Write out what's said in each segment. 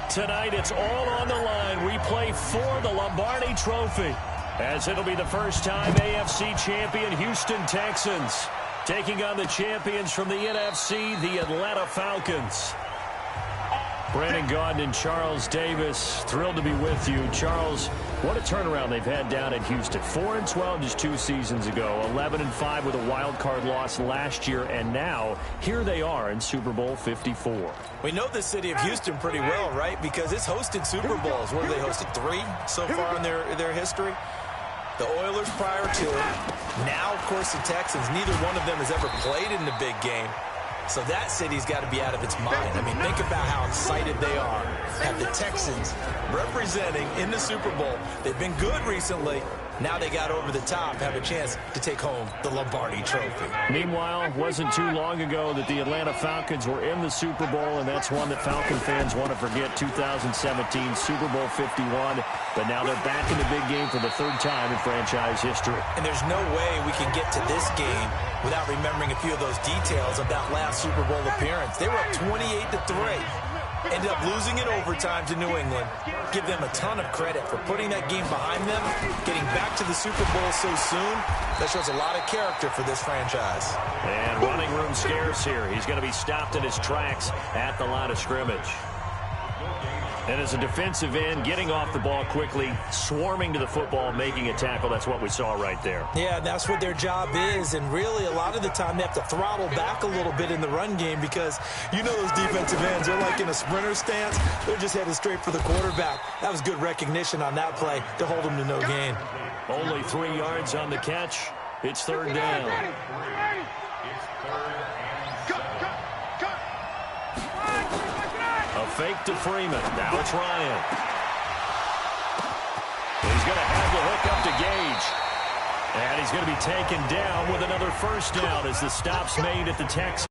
Tonight, it's all on the line. We play for the Lombardi Trophy, as it'll be the first time AFC champion Houston Texans taking on the champions from the NFC, the Atlanta Falcons. Brandon Gaudin and Charles Davis, thrilled to be with you. Charles, what a turnaround they've had down in Houston. 4-12 just 2 seasons ago. 11-5 with a wild card loss last year. And now, here they are in Super Bowl 54. We know the city of Houston pretty well, right? Because it's hosted Super Bowls. What have they hosted? 3 so far in their history? The Oilers prior to it. Now, of course, the Texans. Neither one of them has ever played in the big game. So that city's got to be out of its mind. I mean, think about how excited they are. Have the Texans representing in the Super Bowl. They've been good recently. Now they got over the top, have a chance to take home the Lombardi Trophy. Meanwhile, it wasn't too long ago that the Atlanta Falcons were in the Super Bowl, and that's one that Falcon fans want to forget, 2017 Super Bowl 51. But now they're back in the big game for the 3rd time in franchise history. And there's no way we can get to this game without remembering a few of those details of that last Super Bowl appearance. They were up 28-3. Ended up losing in overtime to New England. Give them a ton of credit for putting that game behind them, getting back to the Super Bowl so soon. That shows a lot of character for this franchise. And running room scarce here. He's going to be stopped in his tracks at the line of scrimmage. And as a defensive end, getting off the ball quickly, swarming to the football, making a tackle, that's what we saw right there. Yeah, that's what their job is. And really, a lot of the time, they have to throttle back a little bit in the run game because you know those defensive ends, they're like in a sprinter stance. They're just headed straight for the quarterback. That was good recognition on that play to hold them to no gain. Only 3 yards on the catch. It's 3rd down. Fake to Freeman. Now it's Ryan. He's going to have the hook up to Gage. And he's going to be taken down with another 1st down as the stop's made at the Texans.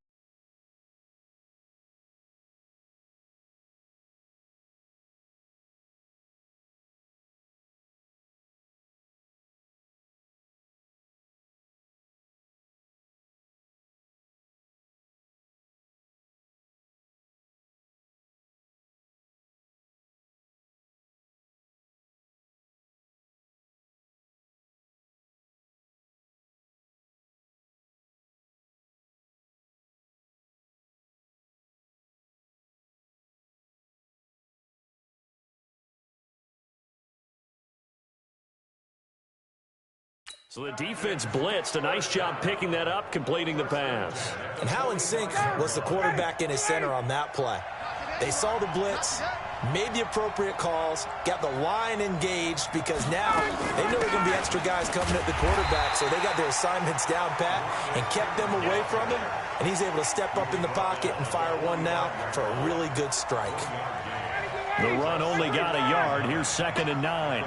So the defense blitzed. A nice job picking that up, completing the pass. And how in sync was the quarterback in his center on that play? They saw the blitz, made the appropriate calls, got the line engaged because now they know there are going to be extra guys coming at the quarterback, so they got their assignments down pat and kept them away from him, and he's able to step up in the pocket and fire one now for a really good strike. The run only got a yard. Here's 2nd and 9.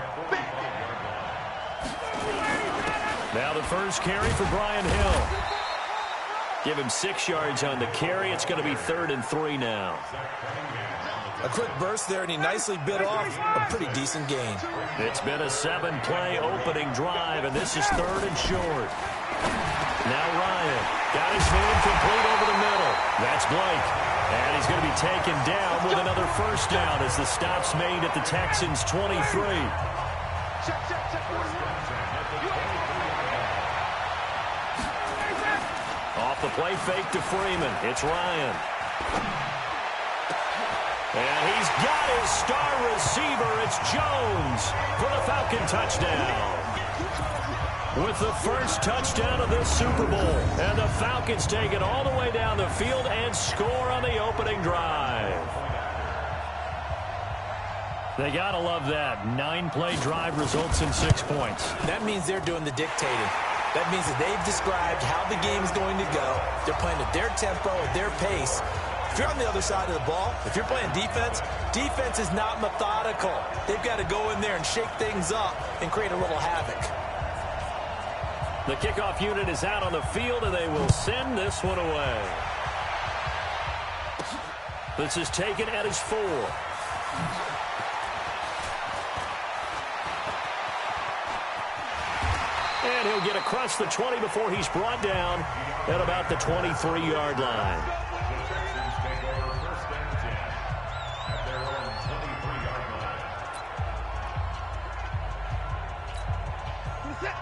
Now the first carry for Brian Hill. Give him 6 yards on the carry. It's going to be 3rd and 3 now. A quick burst there, and he nicely bit off a pretty decent gain. It's been a 7-play opening drive, and this is 3rd and short. Now Ryan got his man complete over the middle. That's Blake. And he's going to be taken down with another 1st down as the stop's made at the Texans' 23. Off the play fake to Freeman. It's Ryan. And he's got his star receiver. It's Jones for the Falcon touchdown. With the first touchdown of this Super Bowl. And the Falcons take it all the way down the field and score on the opening drive. They got to love that. 9-play drive results in 6 points. That means they're doing the dictating. That means that they've described how the game's going to go. They're playing at their tempo, at their pace. If you're on the other side of the ball, if you're playing defense, defense is not methodical. They've got to go in there and shake things up and create a little havoc. The kickoff unit is out on the field, and they will send this one away. This is taken at his 4. And he'll get across the 20 before he's brought down at about the 23-yard line.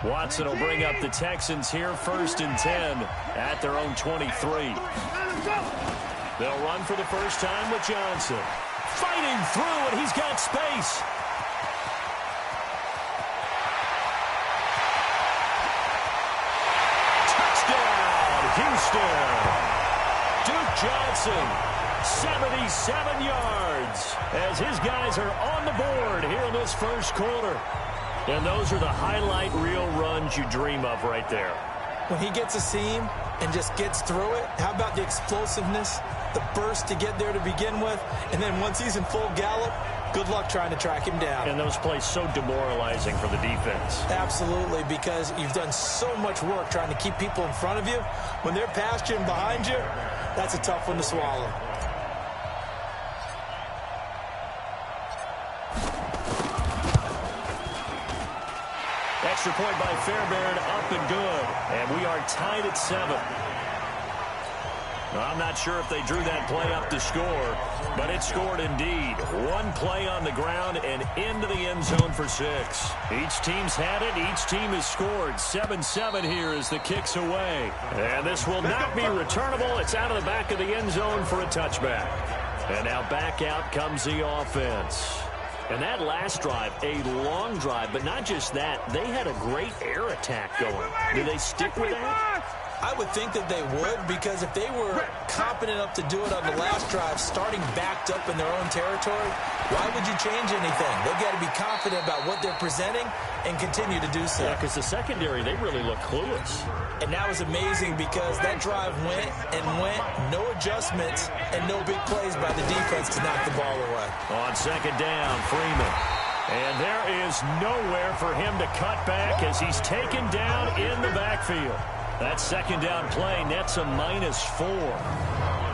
Watson will bring up the Texans here, 1st and 10 at their own 23. They'll run for the first time with Johnson. Fighting through, and he's got space. Touchdown, Houston. Duke Johnson, 77 yards, as his guys are on the board here in this first quarter. And those are the highlight reel runs you dream of right there. When he gets a seam and just gets through it, how about the explosiveness, the burst to get there to begin with, and then once he's in full gallop, good luck trying to track him down. And those plays so demoralizing for the defense. Absolutely, because you've done so much work trying to keep people in front of you. When they're past you and behind you, that's a tough one to swallow. Extra point by Fairbairn, up and good. And we are tied at 7. Well, I'm not sure if they drew that play up to score, but it scored indeed. One play on the ground and into the end zone for 6. Each team's had it. Each team has scored. 7-7 here as the kick's away. And this will not be returnable. It's out of the back of the end zone for a touchback. And now back out comes the offense. And that last drive, a long drive, but not just that. They had a great air attack going. Do they stick with that? I would think that they would, because if they were competent enough to do it on the last drive, starting backed up in their own territory, why would you change anything? They've got to be confident about what they're presenting and continue to do so. Yeah, because the secondary, they really look clueless. And that was amazing because that drive went and went, no adjustments, and no big plays by the defense to knock the ball away. On 2nd down, Freeman. And there is nowhere for him to cut back as he's taken down in the backfield. That 2nd down play nets a -4.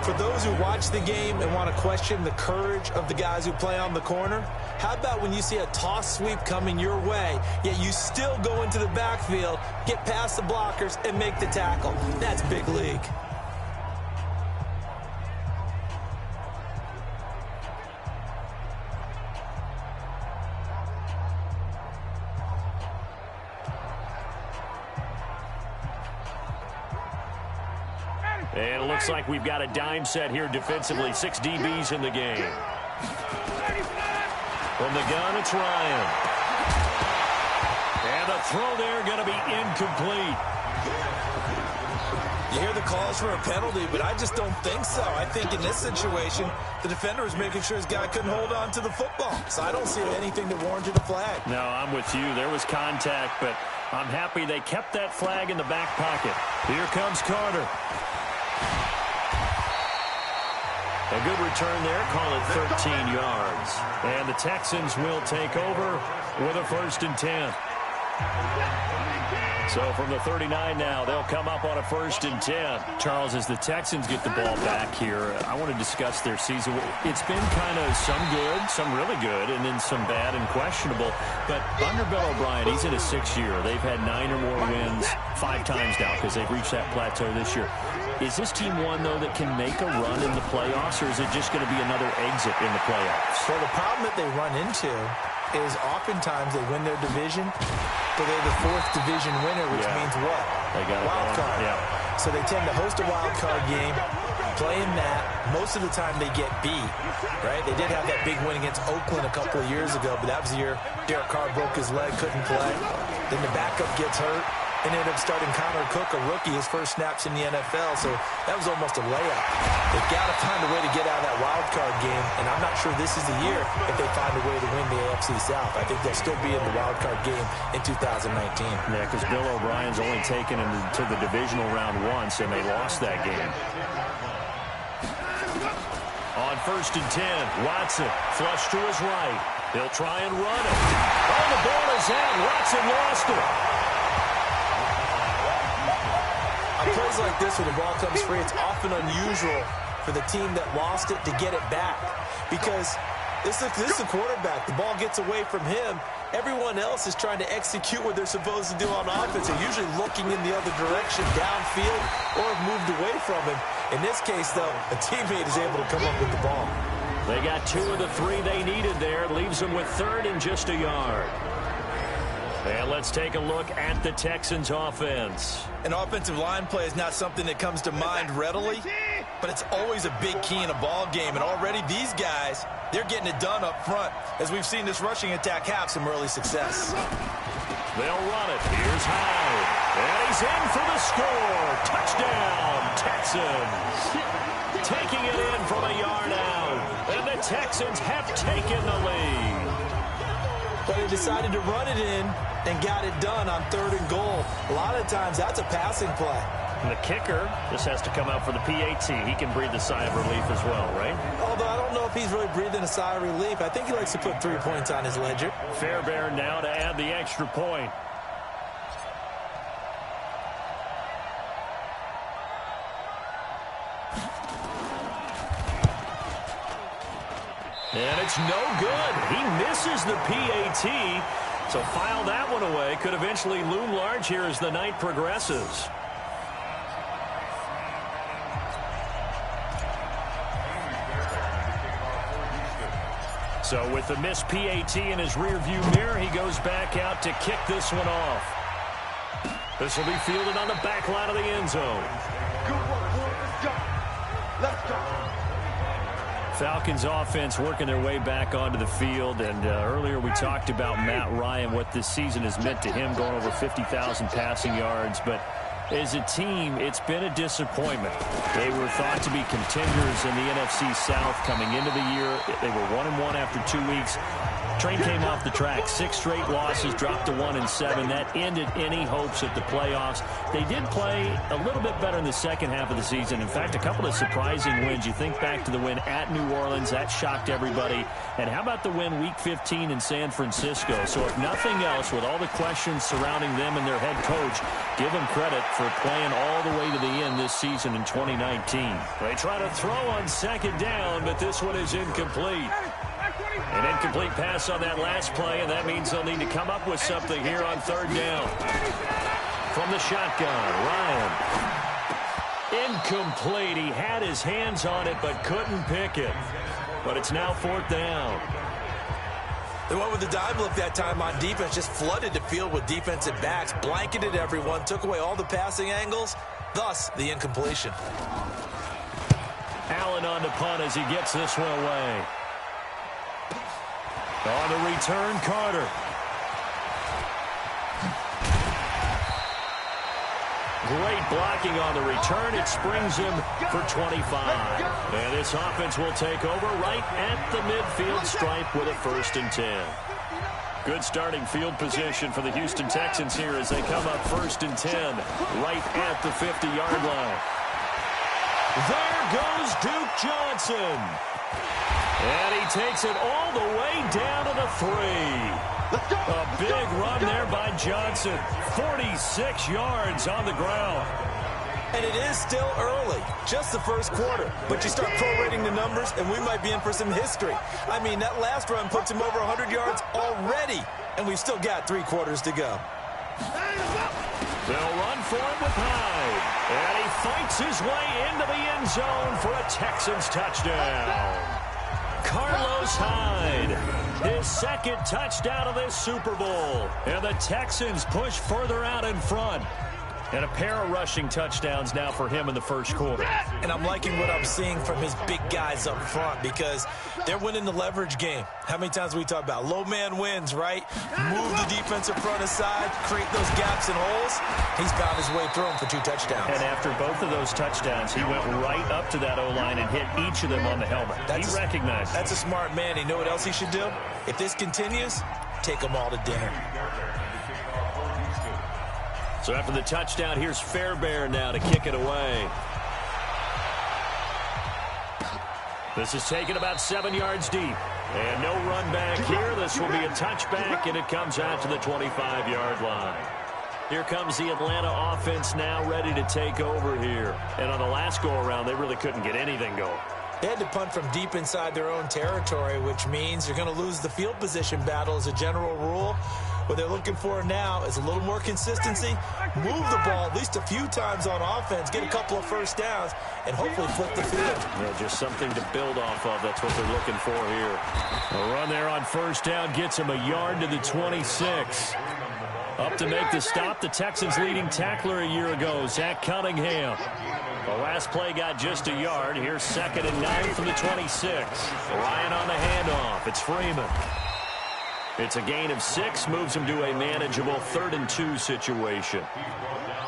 For those who watch the game and want to question the courage of the guys who play on the corner, how about when you see a toss sweep coming your way, yet you still go into the backfield, get past the blockers, and make the tackle? That's big league. And it looks like we've got a dime set here defensively. 6 DBs in the game. From the gun, it's Ryan. And the throw there going to be incomplete. You hear the calls for a penalty, but I just don't think so. I think in this situation, the defender was making sure his guy couldn't hold on to the football. So I don't see anything that warranted a flag. No, I'm with you. There was contact, but I'm happy they kept that flag in the back pocket. Here comes Carter. A good return there, call it 13 yards. And the Texans will take over with a 1st and 10. So from the 39 now, they'll come up on a 1st and 10. Charles, as the Texans get the ball back here, I want to discuss their season. It's been kind of some good, some really good, and then some bad and questionable. But under Bill O'Brien, he's in his 6th year. They've had 9 or more wins 5 times now because they've reached that plateau this year. Is this team one, though, that can make a run in the playoffs, or is it just going to be another exit in the playoffs? Well, the problem that they run into is oftentimes they win their division, but they're the 4th division winner, which means what? They got wild card. Yeah. So they tend to host a wild card game, play in that. Most of the time they get beat, right? They did have that big win against Oakland a couple of years ago, but that was the year Derek Carr broke his leg, couldn't play. Then the backup gets hurt. And ended up starting Connor Cook, a rookie, his first snaps in the NFL. So that was almost a layup. They've got to find a way to get out of that wild card game. And I'm not sure this is the year if they find a way to win the AFC South. I think they'll still be in the wild card game in 2019. Yeah, because Bill O'Brien's only taken them to the divisional round once, and they lost that game. On 1st and 10, Watson flush to his right. He'll try and run it. Oh, the ball is out. Watson lost it. Plays like this where the ball comes free, it's often unusual for the team that lost it to get it back, because this is a quarterback. The ball gets away from him. Everyone else is trying to execute what they're supposed to do on offense. They're usually looking in the other direction, downfield, or have moved away from him. In this case, though, a teammate is able to come up with the ball. They got 2 of the 3 they needed there. Leaves them with 3rd and just a yard. And let's take a look at the Texans offense. An offensive line play is not something that comes to mind readily, but it's always a big key in a ball game. And already these guys, they're getting it done up front. As we've seen this rushing attack have some early success. They'll run it. Here's Hyde. And he's in for the score. Touchdown, Texans. Taking it in from a yard out. And the Texans have taken the lead. But they decided to run it in and got it done on 3rd and goal. A lot of times that's a passing play. And the kicker just has to come out for the PAT. He can breathe a sigh of relief as well, right? Although I don't know if he's really breathing a sigh of relief. I think he likes to put 3 points on his ledger. Fairbairn now to add the extra point. And it's no good. He misses the PAT. So file that one away. Could eventually loom large here as the night progresses. So with the missed PAT in his rearview mirror, he goes back out to kick this one off. This will be fielded on the back line of the end zone. Let's go. Falcons offense working their way back onto the field, and earlier we talked about Matt Ryan, what this season has meant to him, going over 50,000 passing yards, but as a team, it's been a disappointment. They were thought to be contenders in the NFC South coming into the year. They were 1-1 after 2 weeks. Train came off the track. 6 straight losses, dropped to 1-7. That ended any hopes at the playoffs. They did play a little bit better in the second half of the season. In fact, a couple of surprising wins. You think back to the win at New Orleans. That shocked everybody. And how about the win Week 15 in San Francisco? So if nothing else, with all the questions surrounding them and their head coach, give them credit for playing all the way to the end this season in 2019. They try to throw on second down, but this one is incomplete. An incomplete pass on that last play, and that means they'll need to come up with something here on 3rd down. From the shotgun, Ryan. Incomplete. He had his hands on it, but couldn't pick it. But it's now 4th down. They went with the dime look that time on defense, just flooded the field with defensive backs, blanketed everyone, took away all the passing angles, thus the incompletion. Allen on the punt as he gets this one away. On the return, Carter. Great blocking on the return. It springs him for 25. And this offense will take over right at the midfield stripe with a 1st and 10. Good starting field position for the Houston Texans here as they come up 1st and 10 right at the 50-yard line. There goes Duke Johnson. And he takes it all the way down to the 3. A big run there by Johnson. 46 yards on the ground. And it is still early, just the first quarter. But you start prorating the numbers, and we might be in for some history. I mean, that last run puts him over 100 yards already, and we've still got 3 quarters to go. They'll run for it with Hyde. And he fights his way into the end zone for a Texans touchdown. Carlos Hyde, his 2nd touchdown of this Super Bowl. And the Texans push further out in front. And a pair of rushing touchdowns now for him in the first quarter. And I'm liking what I'm seeing from his big guys up front because they're winning the leverage game. How many times we talk about low man wins, right? Move the defensive front aside, create those gaps and holes. He's found his way through them for 2 touchdowns. And after both of those touchdowns, he went right up to that O-line and hit each of them on the helmet. He recognized it. That's a smart man. You know what else he should do? If this continues, take them all to dinner. So after the touchdown, here's Fairbairn now to kick it away. This is taken about 7 yards deep. And no run back here. This will be a touchback, and it comes out to the 25-yard line. Here comes the Atlanta offense now ready to take over here. And on the last go-around, they really couldn't get anything going. They had to punt from deep inside their own territory, which means you're going to lose the field position battle as a general rule. What they're looking for now is a little more consistency, move the ball at least a few times on offense, get a couple of first downs, and hopefully flip the field. Yeah, just something to build off of. That's what they're looking for here. A run there on 1st down gets him a yard to the 26. Up to make the stop, the Texans' leading tackler a year ago, Zach Cunningham. The last play got just a yard. Here's 2nd and 9 from the 26. Ryan on the handoff. It's Freeman. It's a gain of 6, moves him to a manageable 3rd and 2 situation.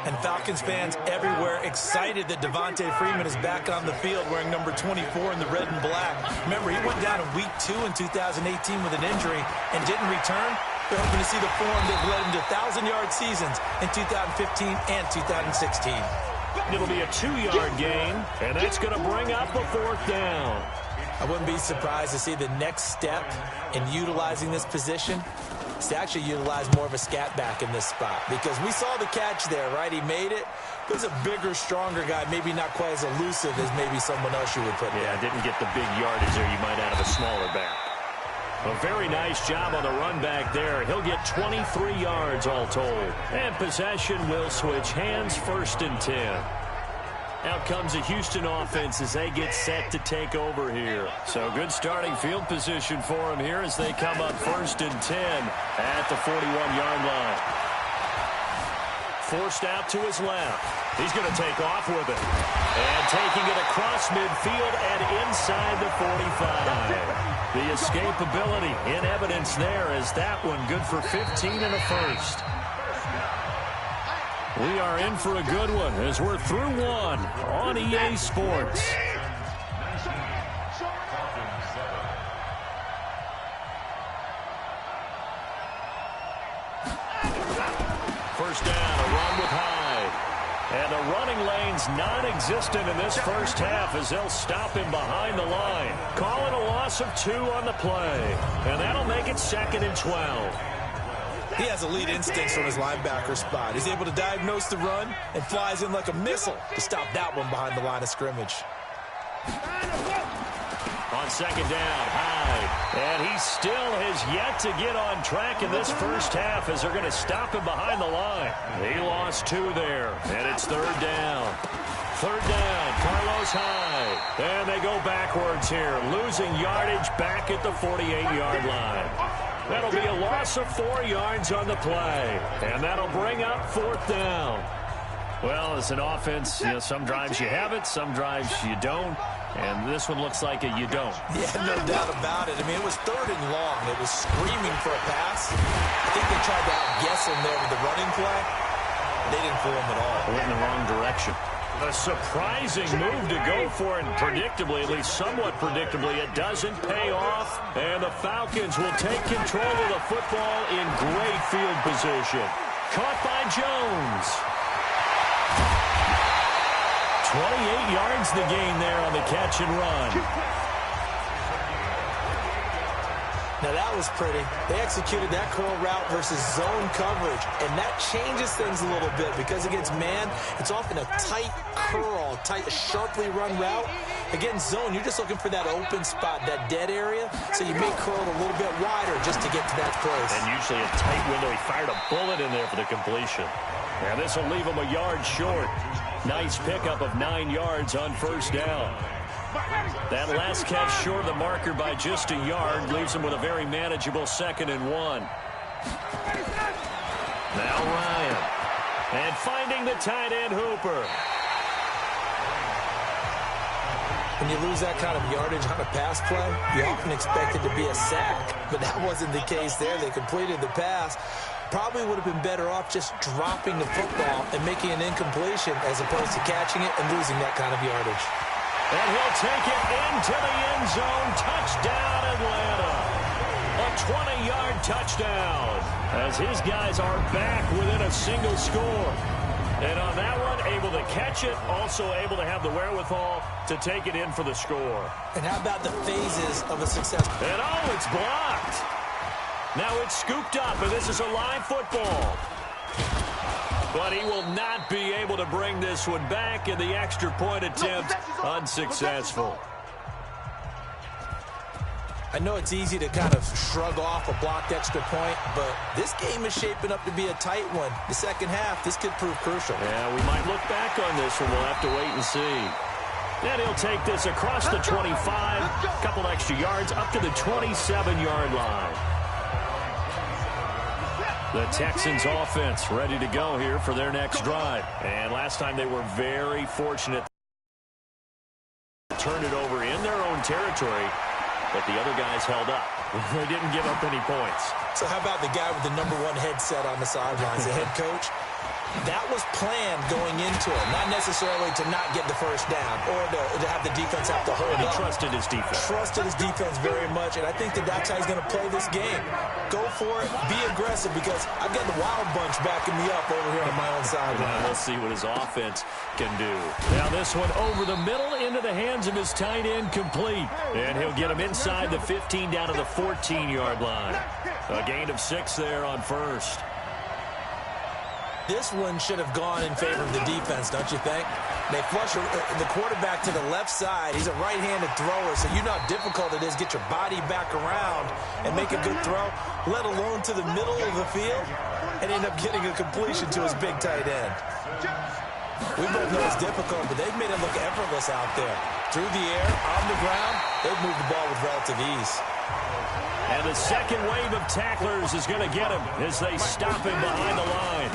And Falcons fans everywhere excited that Devontae Freeman is back on the field wearing number 24 in the red and black. Remember, he went down in week 2 in 2018 with an injury and didn't return. They're hoping to see the form that led him to 1,000-yard seasons in 2015 and 2016. It'll be a 2-yard gain, and that's going to bring up a 4th down. I wouldn't be surprised to see the next step in utilizing this position is to actually utilize more of a scat back in this spot, because we saw the catch there, right? He made it. There's a bigger, stronger guy, maybe not quite as elusive as maybe someone else you would put there. Yeah, didn't get the big yardage there you might out of a smaller back. A very nice job on the run back there. He'll get 23 yards all told. And possession will switch hands, 1st and 10. Out comes the Houston offense as they get set to take over here. So good starting field position for them here as they come up 1st and 10 at the 41-yard line. Forced out to his left. He's going to take off with it. And taking it across midfield and inside the 45. The escapability in evidence there as that one good for 15 and a 1st. We are in for a good one as we're through one on EA Sports. First down, a run with Hyde. And the running lane's non-existent in this first half as they'll stop him behind the line. Call it a loss of 2 on the play. And that'll make it 2nd and 12. He has elite instincts from his linebacker spot. He's able to diagnose the run and flies in like a missile to stop that one behind the line of scrimmage. On 2nd down, Hyde. And he still has yet to get on track in this first half as they're going to stop him behind the line. He lost 2 there, and it's 3rd down. 3rd down, Carlos Hyde. And they go backwards here, losing yardage back at the 48-yard line. That'll be a loss of 4 yards on the play. And that'll bring up 4th down. Well, as an offense, some drives you have it, some drives you don't. And this one looks like you don't. Yeah, no doubt about it. I mean, it was 3rd and long. It was screaming for a pass. I think they tried to outguess him there with the running play. They didn't fool him at all. Went in the wrong direction. A surprising move to go for, and predictably, at least somewhat predictably, it doesn't pay off. And the Falcons will take control of the football in great field position. Caught by Jones. 28 yards the gain there on the catch and run. Now that was pretty. They executed that curl route versus zone coverage, and that changes things a little bit because against man, it's often a tight curl, sharply run route. Against zone, you're just looking for that open spot, that dead area, so you may curl it a little bit wider just to get to that place. And usually a tight window. He fired a bullet in there for the completion. And this will leave him a yard short. Nice pickup of 9 yards on 1st down. That last catch short of the marker by just a yard leaves him with a very manageable 2nd and 1. Now Ryan. And finding the tight end Hooper. When you lose that kind of yardage on a pass play, you often expect it to be a sack. But that wasn't the case there. They completed the pass. Probably would have been better off just dropping the football and making an incompletion as opposed to catching it and losing that kind of yardage. And he'll take it into the end zone. Touchdown, Atlanta. A 20-yard touchdown as his guys are back within a single score. And on that one, able to catch it, also able to have the wherewithal to take it in for the score. And how about the phases of a success? And oh, it's blocked. Now it's scooped up, and this is a live football. But he will not be able to bring this one back, and the extra point attempt unsuccessful. I know it's easy to kind of shrug off a blocked extra point, but this game is shaping up to be a tight one. The second half, this could prove crucial. Yeah, we might look back on this one. We'll have to wait and see. And he'll take this across the 25, a couple extra yards, up to the 27-yard line. The Texans offense ready to go here for their next drive. And last time they were very fortunate to turn it over in their own territory, but the other guys held up. They didn't give up any points. So how about the guy with the #1 headset on the sidelines, the head coach? That was planned going into it, not necessarily to not get the first down or to have the defense have to hold up. He trusted his defense. Trusted his defense very much, and I think that's how he's going to play this game. Go for it, be aggressive, because I've got the Wild Bunch backing me up over here on my own sideline. We'll see what his offense can do. Now this one over the middle into the hands of his tight end, complete. And he'll get him inside the 15 down to the 14-yard line. A gain of 6 there on first. This one should have gone in favor of the defense, don't you think? They flush the quarterback to the left side. He's a right-handed thrower, so you know how difficult it is to get your body back around and make a good throw, let alone to the middle of the field, and end up getting a completion to his big tight end. We both know it's difficult, but they've made it look effortless out there. Through the air, on the ground, they've moved the ball with relative ease. And the second wave of tacklers is going to get him as they stop him behind the line.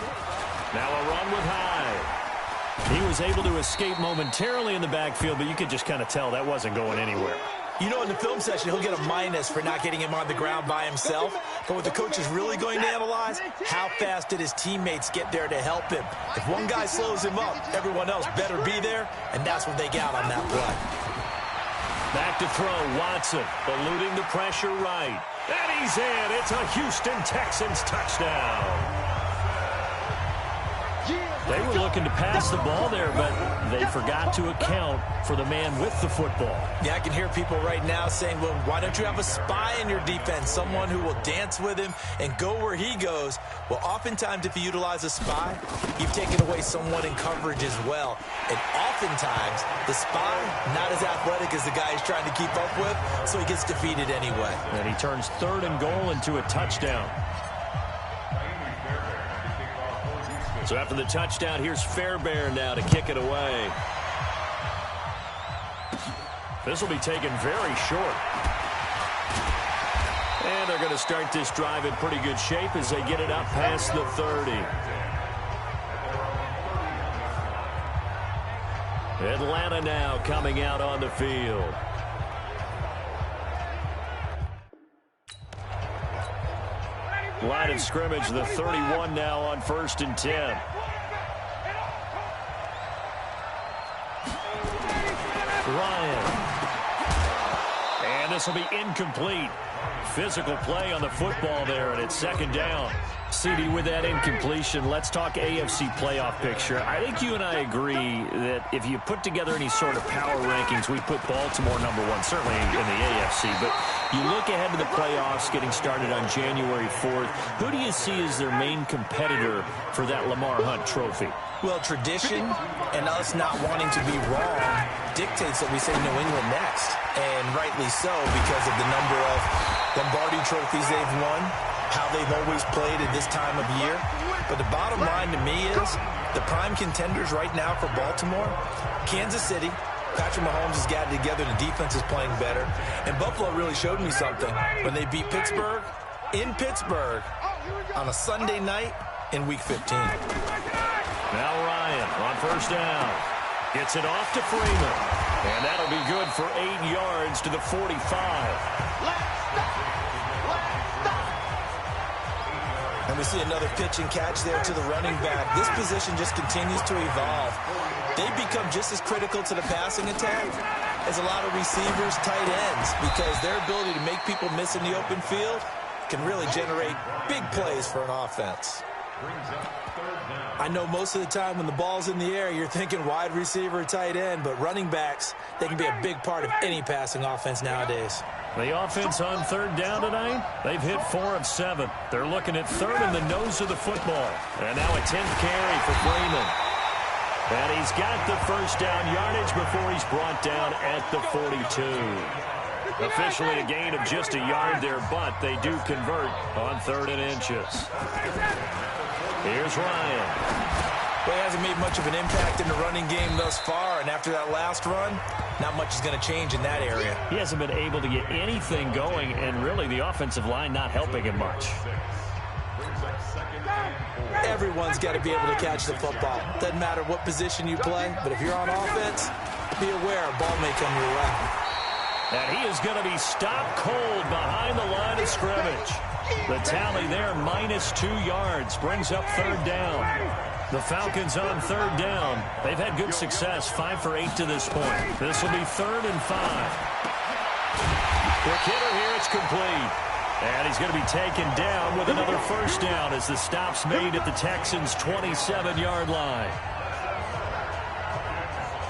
Now a run with Hyde. He was able to escape momentarily in the backfield, but you could just kind of tell that wasn't going anywhere. You know, in the film session, he'll get a minus for not getting him on the ground by himself. But what the coach is really going to analyze, how fast did his teammates get there to help him? If one guy slows him up, everyone else better be there, and that's what they got on that play. Back to throw, Watson, eluding the pressure right. And he's in. It's a Houston Texans touchdown. They were looking to pass the ball there, but they forgot to account for the man with the football. Yeah, I can hear people right now saying, well, why don't you have a spy in your defense, someone who will dance with him and go where he goes? Well, oftentimes if you utilize a spy, you've taken away someone in coverage as well. And oftentimes, the spy, not as athletic as the guy he's trying to keep up with, so he gets defeated anyway. And he turns 3rd and goal into a touchdown. So after the touchdown, here's Fairbairn now to kick it away. This will be taken very short. And they're going to start this drive in pretty good shape as they get it up past the 30. Atlanta now coming out on the field. Line of scrimmage, the 31 now on 1st and 10. Ryan. And this will be incomplete. Physical play on the football there, and it's 2nd down. CD, with that incompletion, let's talk AFC playoff picture. I think you and I agree that if you put together any sort of power rankings, we put Baltimore #1, certainly in the AFC. But you look ahead to the playoffs getting started on January 4th. Who do you see as their main competitor for that Lamar Hunt trophy? Well, tradition and us not wanting to be wrong dictates that we say New England next. And rightly so, because of the number of Lombardi trophies they've won, how they've always played at this time of year. But the bottom line to me is the prime contenders right now for Baltimore, Kansas City. Patrick Mahomes has got it together. The defense is playing better. And Buffalo really showed me something when they beat Pittsburgh in Pittsburgh on a Sunday night in Week 15. Now Ryan on 1st down. Gets it off to Freeman. And that'll be good for 8 yards to the 45. And we see another pitch and catch there to the running back. This position just continues to evolve. They become just as critical to the passing attack as a lot of receivers, tight ends, because their ability to make people miss in the open field can really generate big plays for an offense. I know most of the time when the ball's in the air, you're thinking wide receiver, tight end, but running backs, they can be a big part of any passing offense nowadays. The offense on 3rd down tonight, they've hit 4 of 7. They're looking at 3rd in the nose of the football. And now a 10th carry for Freeman. And he's got the 1st down yardage before he's brought down at the 42. Officially a gain of just a yard there, but they do convert on 3rd and inches. Here's Ryan. Well, he hasn't made much of an impact in the running game thus far, and after that last run, not much is going to change in that area. He hasn't been able to get anything going, and really the offensive line not helping him much. Everyone's got to be able to catch the football. Doesn't matter what position you play, but if you're on offense, be aware a ball may come your way. And he is going to be stopped cold behind the line of scrimmage. The tally there, -2 yards, brings up 3rd down. The Falcons on 3rd down. They've had good success, 5 for 8 to this point. This will be 3rd and 5. Quick hitter here, it's complete. And he's going to be taken down with another 1st down as the stop's made at the Texans' 27-yard line.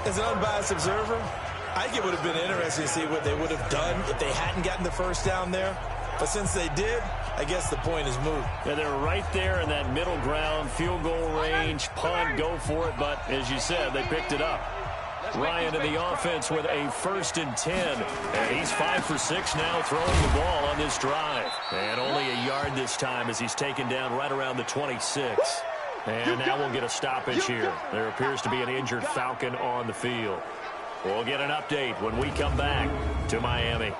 As an unbiased observer, I think it would have been interesting to see what they would have done if they hadn't gotten the 1st down there. But since they did, I guess the point is moot. Yeah, they're right there in that middle ground, field goal range, punt, go for it. But as you said, they picked it up. Ryan in the offense with a 1st and 10. And he's 5 for 6 now throwing the ball on this drive. And only a yard this time as he's taken down right around the 26. And now we'll get a stoppage here. There appears to be an injured Falcon on the field. We'll get an update when we come back to Miami.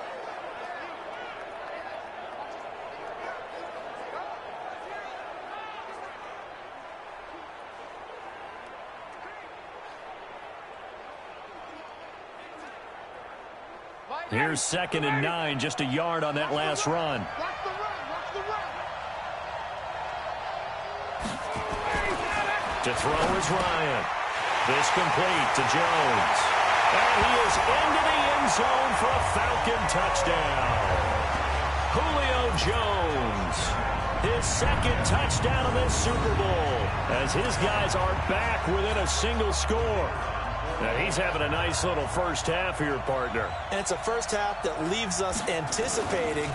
Here's 2nd and 9, just a yard on that last run. To throw is Ryan. This complete to Jones. And he is into the end zone for a Falcon touchdown. Julio Jones, his 2nd touchdown of this Super Bowl, as his guys are back within a single score. Now he's having a nice little first half here, partner. And it's a first half that leaves us anticipating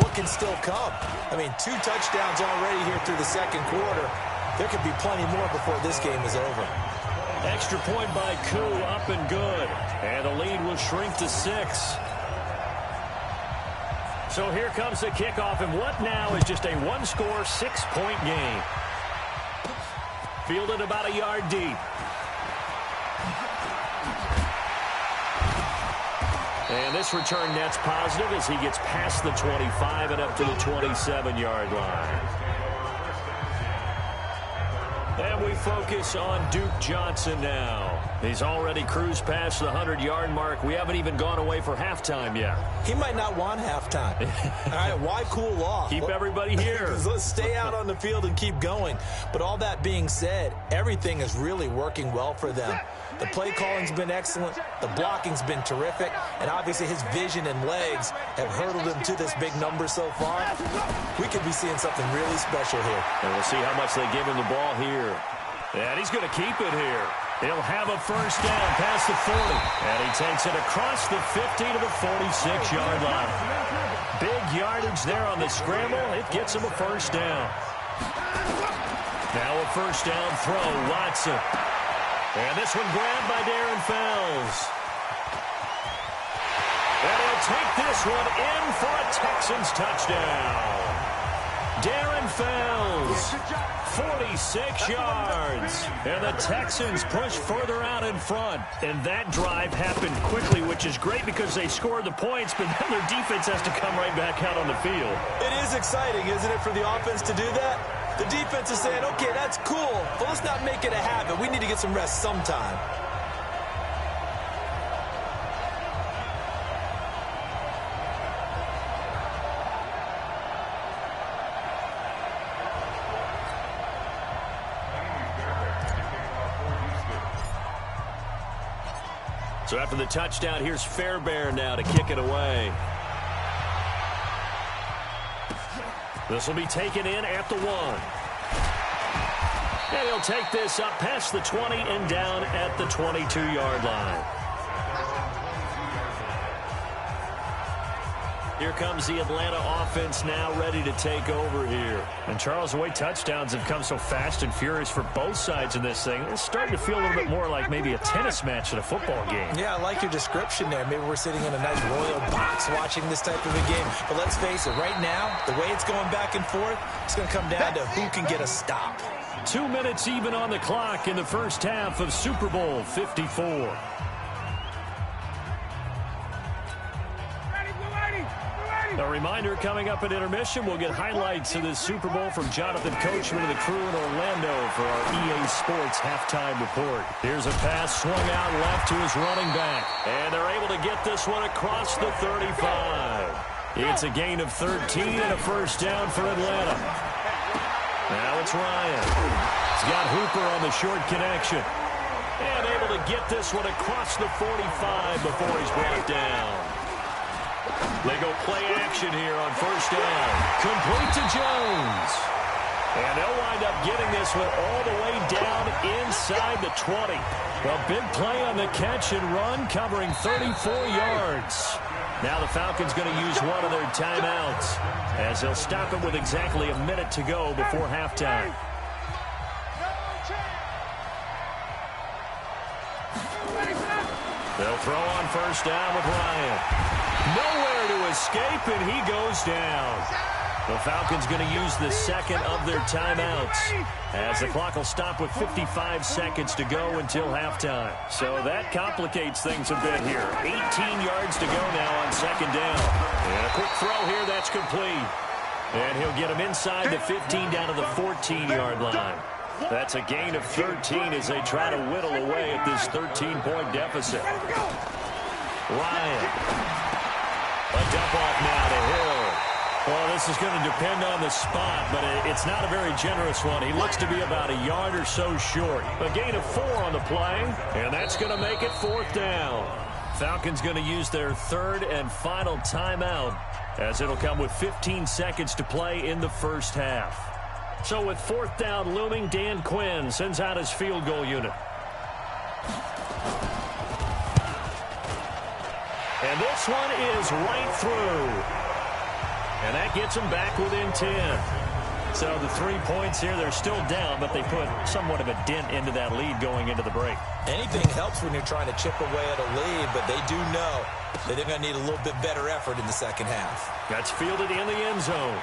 what can still come. I mean, 2 touchdowns already here through the 2nd quarter. There could be plenty more before this game is over. Extra point by Koo, up and good. And the lead will shrink to 6. So here comes the kickoff, and what now is just a 1-score, 6-point game. Fielded about a yard deep. And this return net's positive as he gets past the 25 and up to the 27-yard line. And we focus on Duke Johnson now. He's already cruised past the 100-yard mark. We haven't even gone away for halftime yet. He might not want halftime. All right, why cool off? Keep everybody here. Let's stay out on the field and keep going. But all that being said, everything is really working well for them. The play calling's been excellent. The blocking's been terrific. And obviously his vision and legs have hurdled him to this big number so far. We could be seeing something really special here. And we'll see how much they give him the ball here. And he's going to keep it here. He'll have a 1st down past the 40. And he takes it across the 50 to the 46-yard line. Big yardage there on the scramble. It gets him a 1st down. Now a 1st down throw, Watson. And this one grabbed by Darren Fells. And he'll take this one in for a Texans touchdown. Darren Fells, 46 yards. And the Texans push further out in front. And that drive happened quickly, which is great because they scored the points, but then their defense has to come right back out on the field. It is exciting, isn't it, for the offense to do that? The defense is saying, okay, that's cool, but let's not make it a habit. We need to get some rest sometime. So after the touchdown, here's Fairbairn now to kick it away. This will be taken in at the 1. And he'll take this up past the 20 and down at the 22-yard line. Here comes the Atlanta offense now ready to take over here. And Charles, the way touchdowns have come so fast and furious for both sides in this thing, it's starting to feel a little bit more like maybe a tennis match at a football game. Yeah, I like your description there. Maybe we're sitting in a nice royal box watching this type of a game. But let's face it, right now, the way it's going back and forth, it's going to come down to who can get a stop. 2 minutes even on the clock in the first half of Super Bowl 54. The reminder, coming up at intermission, we'll get highlights of this Super Bowl from Jonathan Coachman and the crew in Orlando for our EA Sports halftime report. Here's a pass swung out left to his running back. And they're able to get this one across the 35. It's a gain of 13 and a first down for Atlanta. Now it's Ryan. He's got Hooper on the short connection. And able to get this one across the 45 before he's brought down. They go play action here on first down. Complete to Jones. And they'll wind up getting this one all the way down inside the 20. A big play on the catch and run, covering 34 yards. Now the Falcons going to use one of their timeouts, as they'll stop it with exactly a minute to go before halftime. They'll throw on first down with Ryan. Nowhere to escape, and he goes down. The Falcons going to use the second of their timeouts, as the clock will stop with 55 seconds to go until halftime. So that complicates things a bit here. 18 yards to go now on second down. And a quick throw here, that's complete. And he'll get him inside the 15 down to the 14-yard line. That's a gain of 13 as they try to whittle away at this 13-point deficit. Ryan. A dump off now to Hill. Well, this is going to depend on the spot, but it's not a very generous one. He looks to be about a yard or so short. A gain of 4 on the play, and that's going to make it fourth down. Falcons going to use their third and final timeout, as it'll come with 15 seconds to play in the first half. So with fourth down looming, Dan Quinn sends out his field goal unit. And this one is right through. And that gets them back within 10. So the 3 points here, they're still down, but they put somewhat of a dent into that lead going into the break. Anything helps when you're trying to chip away at a lead, but they do know that they're going to need a little bit better effort in the second half. That's fielded in the end zone.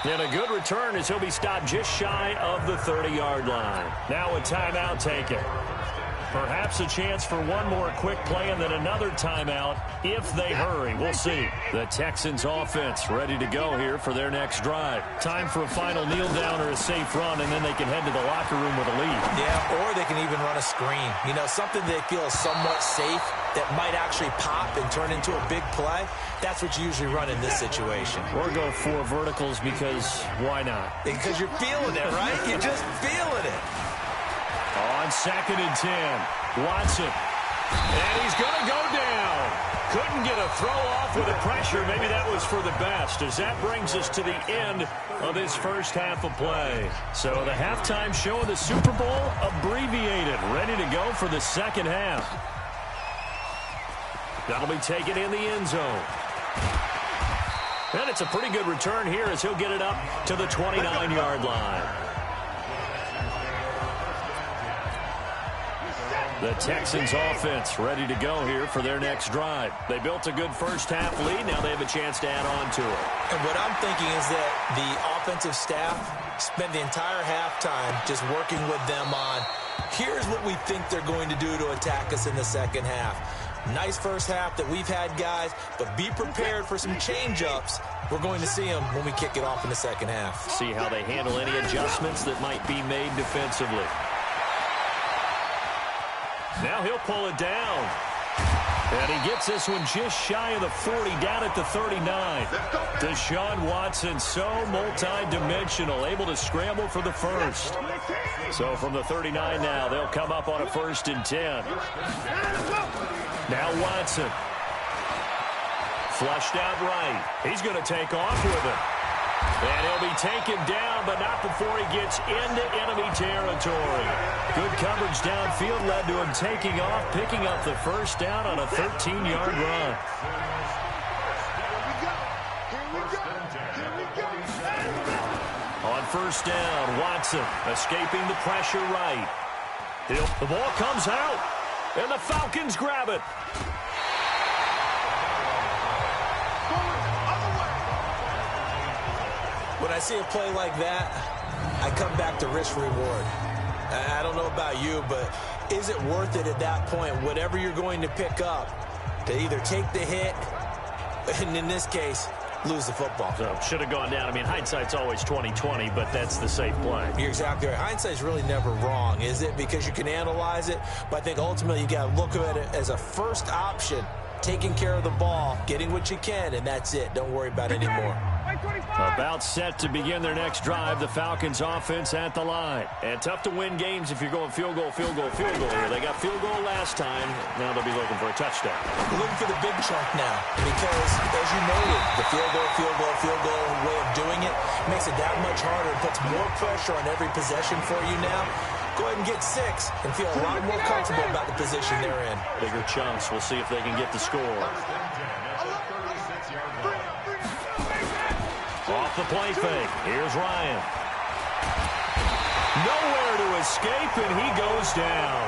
And a good return as he'll be stopped just shy of the 30-yard line. Now a timeout taken. Perhaps a chance for one more quick play and then another timeout if they hurry. We'll see. The Texans offense ready to go here for their next drive. Time for a final kneel down or a safe run, and then they can head to the locker room with a lead. Yeah, or they can even run a screen. You know, something they feel is somewhat safe that might actually pop and turn into a big play. That's what you usually run in this situation. Or go 4 verticals because why not? Because you're feeling it, right? You're just feeling it. On second and 10, Watson. And he's going to go down. Couldn't get a throw off with the pressure. Maybe that was for the best, as that brings us to the end of this first half of play. So the halftime show of the Super Bowl abbreviated, ready to go for the second half. That'll be taken in the end zone. And it's a pretty good return here as he'll get it up to the 29-yard line. The Texans offense ready to go here for their next drive. They built a good first half lead. Now they have a chance to add on to it. And what I'm thinking is that the offensive staff spent the entire halftime just working with them on, here's what we think they're going to do to attack us in the second half. Nice first half that we've had, guys, but be prepared for some change-ups. We're going to see them when we kick it off in the second half. See how they handle any adjustments that might be made defensively. Now he'll pull it down. And he gets this one just shy of the 40, down at the 39. Deshaun Watson, so multi-dimensional, able to scramble for the first. So from the 39 now, they'll come up on a 1st and 10. Now Watson. Flushed out right. He's going to take off with it. And he'll be taken down, but not before he gets into enemy territory. Good coverage downfield led to him taking off, picking up the first down on a 13-yard run. On first down, Watson escaping the pressure right. The ball comes out, and the Falcons grab it. When I see a play like that, I come back to risk-reward. I don't know about you, but is it worth it at that point, whatever you're going to pick up, to either take the hit And in this case, lose the football. So should have gone down. I mean, hindsight's always 20/20, but that's the safe play. You're exactly right. Hindsight's really never wrong, is it? Because you can analyze it, but I think ultimately you got to look at it as a first option, taking care of the ball, getting what you can, and that's it. Don't worry about it anymore. About set to begin their next drive, the Falcons offense at the line. And tough to win games if you're going field goal, field goal, field goal here. They got field goal last time. Now they'll be looking for a touchdown. Looking for the big chunk now because, as you noted, the field goal way of doing it makes it that much harder and puts more pressure on every possession for you now. Go ahead and get 6 and feel a lot more comfortable about the position they're in. Bigger chunks. We'll see if they can get the score. Off the play fake. Here's Ryan. Nowhere to escape, and he goes down.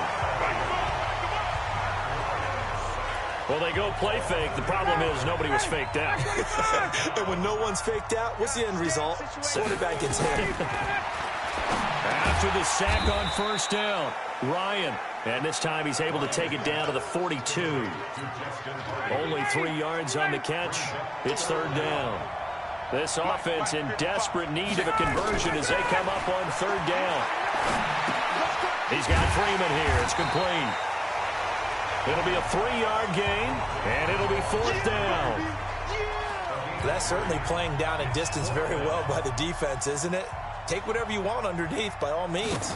Well, they go play fake. The problem is nobody was faked out. And when no one's faked out, what's the end result? Quarterback gets hit. After the sack on first down, Ryan. And this time he's able to take it down to the 42. Only 3 yards on the catch. It's third down. This offense in desperate need of a conversion as they come up on third down. He's got Freeman here. It's complete. It'll be a 3-yard gain, and it'll be fourth down. That's certainly playing down and distance very well by the defense, isn't it? Take whatever you want underneath by all means.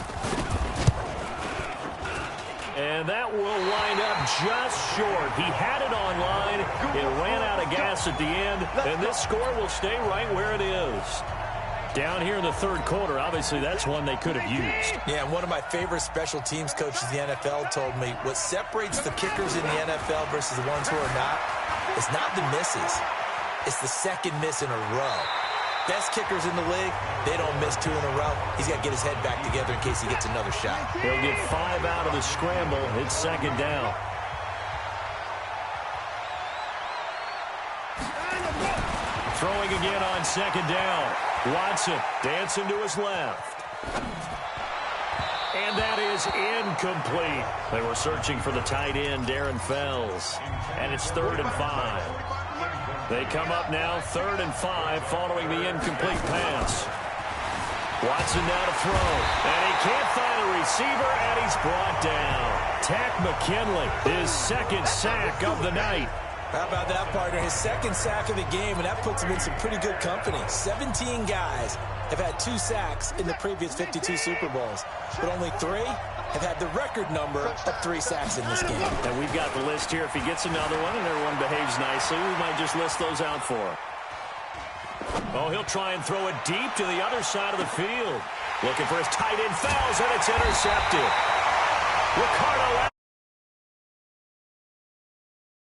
And that will wind up just short. He had it on line. It ran out of gas at the end, and this score will stay right where it is. Down here in the third quarter, obviously that's one they could have used. Yeah, one of my favorite special teams coaches in the NFL told me what separates the kickers in the NFL versus the ones who are not is not the misses. It's the second miss in a row. Best kickers in the league, they don't miss 2 in a row. He's got to get his head back together in case he gets another shot. He'll get 5 out of the scramble. It's second down. Throwing again on second down. Watson dancing to his left. And that is incomplete. They were searching for the tight end, Darren Fells. And it's 3rd and 5. They come up now 3rd and 5 following the incomplete pass. Watson now to throw. And he can't find a receiver, and he's brought down. Takk McKinley, his 2nd sack of the night. How about that, partner? His 2nd sack of the game, and that puts him in some pretty good company. 17 guys have had 2 sacks in the previous 52 Super Bowls, but only 3 have had the record number of 3 sacks in this game. And we've got the list here. If he gets another one and everyone behaves nicely, we might just list those out for him. Oh, he'll try and throw it deep to the other side of the field. Looking for his tight end, Fells, and it's intercepted. Ricardo